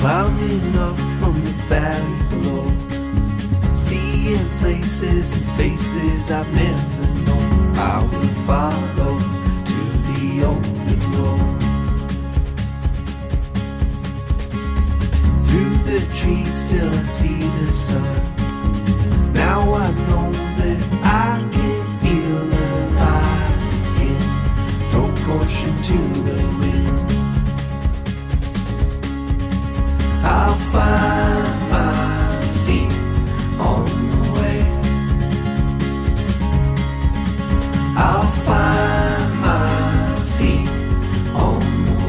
Climbing up from the valley below, seeing places and faces I've never known. I will follow to the open road. Through the trees till I see the sun. Now I know that I can feel alive again. Throw caution to the wind.